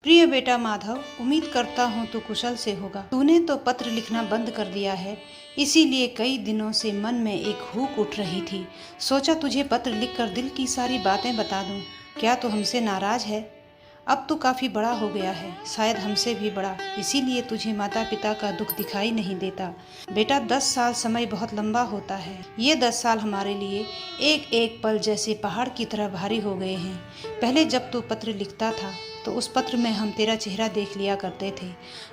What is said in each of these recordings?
प्रिय बेटा माधव, उम्मीद करता हूँ तू कुशल से होगा। तूने तो पत्र लिखना बंद कर दिया है, इसीलिए कई दिनों से मन में एक हुक उठ रही थी। सोचा तुझे पत्र लिखकर दिल की सारी बातें बता दूं। क्या तू हमसे नाराज है? अब तू काफ़ी बड़ा हो गया है, शायद हमसे भी बड़ा, इसीलिए तुझे माता पिता का दुख दिखाई नहीं देता। बेटा 10 साल समय बहुत लंबा होता है। ये 10 साल हमारे लिए एक एक पल जैसे पहाड़ की तरह भारी हो गए हैं। पहले जब तू पत्र लिखता था तो उस पत्र में हम तेरा चेहरा देख लिया करते थे।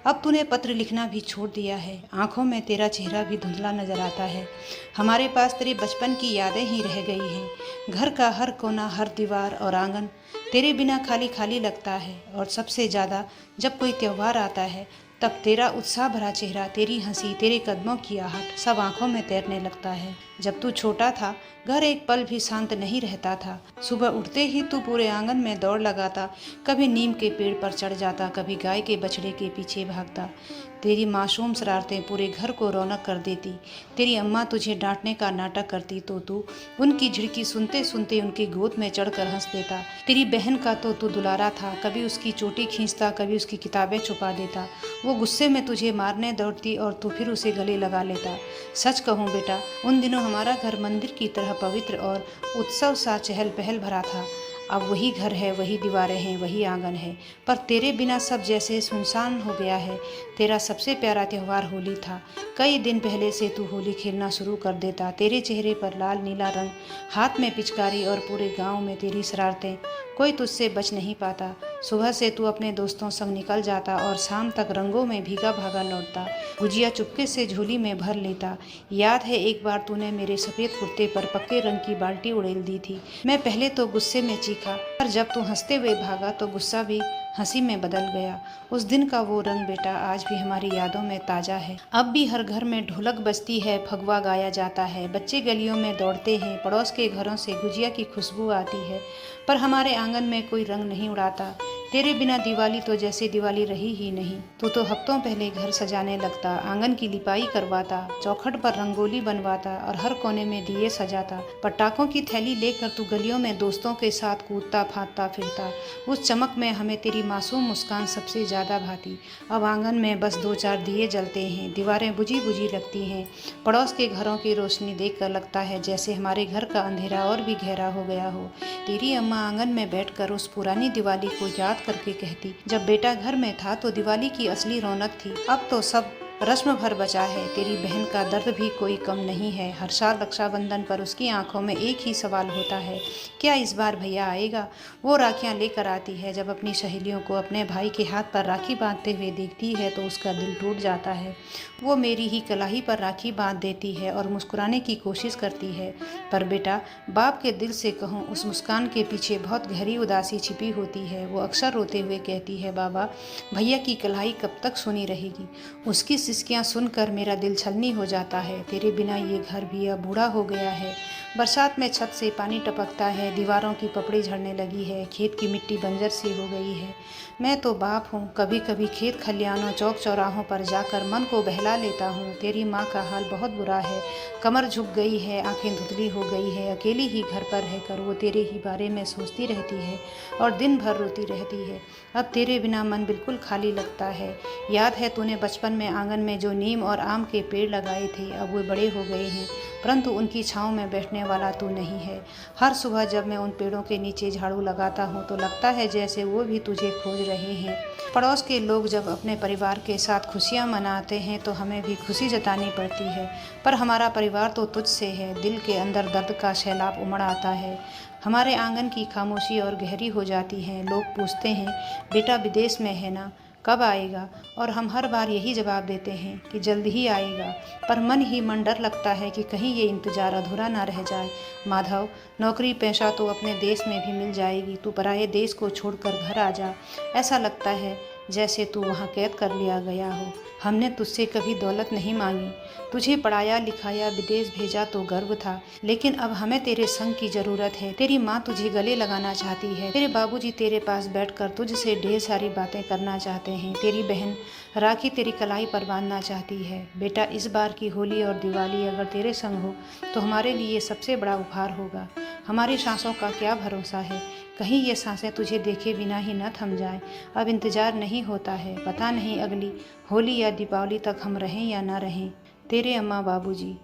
अब तूने पत्र लिखना भी छोड़ दिया है, आंखों में तेरा चेहरा भी धुंधला नजर आता है। हमारे पास तेरे बचपन की यादें ही रह गई हैं। घर का हर कोना, हर दीवार और आंगन तेरे बिना खाली खाली लगता है। और सबसे ज़्यादा जब कोई त्यौहार आता है तब तेरा उत्साह भरा चेहरा, तेरी हंसी, तेरे कदमों की आहट सब आंखों में तैरने लगता है। जब तू छोटा था, घर एक पल भी शांत नहीं रहता था। सुबह उठते ही तू पूरे आंगन में दौड़ लगाता, कभी नीम के पेड़ पर चढ़ जाता, कभी गाय के बछड़े के पीछे भागता। तेरी मासूम शरारतें पूरे घर को रौनक कर देती। तेरी अम्मा तुझे डांटने का नाटक करती तो तू उनकी झिड़की सुनते सुनते उनकी गोद में चढ़कर हंस देता। तेरी बहन का तो तू दुलारा था, कभी उसकी चोटी खींचता, कभी उसकी किताबें छुपा देता। वो गुस्से में तुझे मारने दौड़ती और तू फिर उसे गले लगा लेता। सच कहूँ बेटा, उन दिनों हमारा घर मंदिर की तरह पवित्र और उत्सव सा चहल पहल भरा था। अब वही घर है, वही दीवारें हैं, वही आंगन है, पर तेरे बिना सब जैसे सुनसान हो गया है। तेरा सबसे प्यारा त्यौहार होली था। कई दिन पहले से तू होली खेलना शुरू कर देता। तेरे चेहरे पर लाल नीला रंग, हाथ में पिचकारी और पूरे गांव में तेरी शरारतें। कोई तुझसे बच नहीं पाता। सुबह से तू अपने दोस्तों संग निकल जाता और शाम तक रंगों में भीगा भागा लौटता। गुजिया चुपके से झोली में भर लेता। याद है एक बार तूने मेरे सफ़ेद कुर्ते पर पक्के रंग की बाल्टी उड़ेल दी थी। मैं पहले तो गुस्से में चीखा, पर जब तू हंसते हुए भागा तो गुस्सा भी हंसी में बदल गया। उस दिन का वो रंग बेटा आज भी हमारी यादों में ताज़ा है। अब भी हर घर में ढोलक बजती है, फगवा गाया जाता है, बच्चे गलियों में दौड़ते हैं, पड़ोस के घरों से गुजिया की खुशबू आती है, पर हमारे आंगन में कोई रंग नहीं उड़ाता। तेरे बिना दिवाली तो जैसे दिवाली रही ही नहीं। तू तो हफ्तों पहले घर सजाने लगता, आंगन की लिपाई करवाता, चौखट पर रंगोली बनवाता और हर कोने में दिए सजाता। पटाखों की थैली लेकर तू गलियों में दोस्तों के साथ कूदता फांदता फिरता। उस चमक में हमें तेरी मासूम मुस्कान सबसे ज़्यादा भाती। अब आंगन में बस 2-4 दिए जलते हैं, दीवारें बुझी बुझी लगती हैं। पड़ोस के घरों की रोशनी देखकर लगता है जैसे हमारे घर का अंधेरा और भी गहरा हो गया हो। तेरी अम्मा आंगन में बैठकर उस पुरानी दिवाली को याद करके कहती, जब बेटा घर में था तो दिवाली की असली रौनक थी, अब तो सब रस्म भर बचा है। तेरी बहन का दर्द भी कोई कम नहीं है। हर साल रक्षाबंधन पर उसकी आंखों में एक ही सवाल होता है, क्या इस बार भैया आएगा? वो राखियां लेकर आती है, जब अपनी सहेलियों को अपने भाई के हाथ पर राखी बांधते हुए देखती है तो उसका दिल टूट जाता है। वो मेरी ही कलाई पर राखी बांध देती है और मुस्कुराने की कोशिश करती है, पर बेटा बाप के दिल से कहूँ, उस मुस्कान के पीछे बहुत गहरी उदासी छिपी होती है। वो अक्सर रोते हुए कहती है, बाबा भैया की कलाई कब तक सुनी रहेगी? उसकी सिसकियाँ सुनकर मेरा दिल छलनी हो जाता है। तेरे बिना ये घर भी अब बूढ़ा हो गया है। बरसात में छत से पानी टपकता है, दीवारों की पपड़ी झड़ने लगी है, खेत की मिट्टी बंजर सी हो गई है। मैं तो बाप हूँ, कभी कभी खेत खलियानों चौक चौराहों पर जाकर मन को बहला लेता हूँ। तेरी माँ का हाल बहुत बुरा है, कमर झुक गई है, आंखें धुंधली हो गई है, अकेली ही घर पर रहकर वो तेरे ही बारे में सोचती रहती है और दिन भर रोती रहती है। अब तेरे बिना मन बिल्कुल खाली लगता है। याद है तूने बचपन में आंगन में जो नीम और आम के पेड़ लगाए थे, अब वो बड़े हो गए हैं, परंतु उनकी छाँव में बैठने वाला तू नहीं है। हर सुबह जब मैं उन पेड़ों के नीचे झाड़ू लगाता हूँ तो लगता है जैसे वो भी तुझे खोज रहे हैं। पड़ोस के लोग जब अपने परिवार के साथ खुशियाँ मनाते हैं तो हमें भी खुशी जतानी पड़ती है, पर हमारा परिवार तो तुझसे है। दिल के अंदर दर्द का सैलाब उमड़ आता है। हमारे आंगन की खामोशी और गहरी हो जाती है। लोग पूछते हैं, बेटा विदेश में है ना, कब आएगा? और हम हर बार यही जवाब देते हैं कि जल्द ही आएगा, पर मन ही मन डर लगता है कि कहीं ये इंतज़ार अधूरा ना रह जाए। माधव, नौकरी पेशा तो अपने देश में भी मिल जाएगी, तू पराये देश को छोड़कर घर आ जा। ऐसा लगता है जैसे तू वहाँ कैद कर लिया गया हो। हमने तुझसे कभी दौलत नहीं मांगी, तुझे पढ़ाया लिखाया विदेश भेजा तो गर्व था, लेकिन अब हमें तेरे संग की ज़रूरत है। तेरी माँ तुझे गले लगाना चाहती है, तेरे बाबूजी तेरे पास बैठकर तुझसे ढेर सारी बातें करना चाहते हैं, तेरी बहन राखी तेरी कलाई पर बांधना चाहती है। बेटा इस बार की होली और दिवाली अगर तेरे संग हो तो हमारे लिए सबसे बड़ा उपहार होगा। हमारी सांसों का क्या भरोसा है, कहीं ये सांसें तुझे देखे बिना ही न थम जाए। अब इंतज़ार नहीं होता है, पता नहीं अगली होली या दीपावली तक हम रहें या ना रहें। तेरे अम्मा बाबूजी।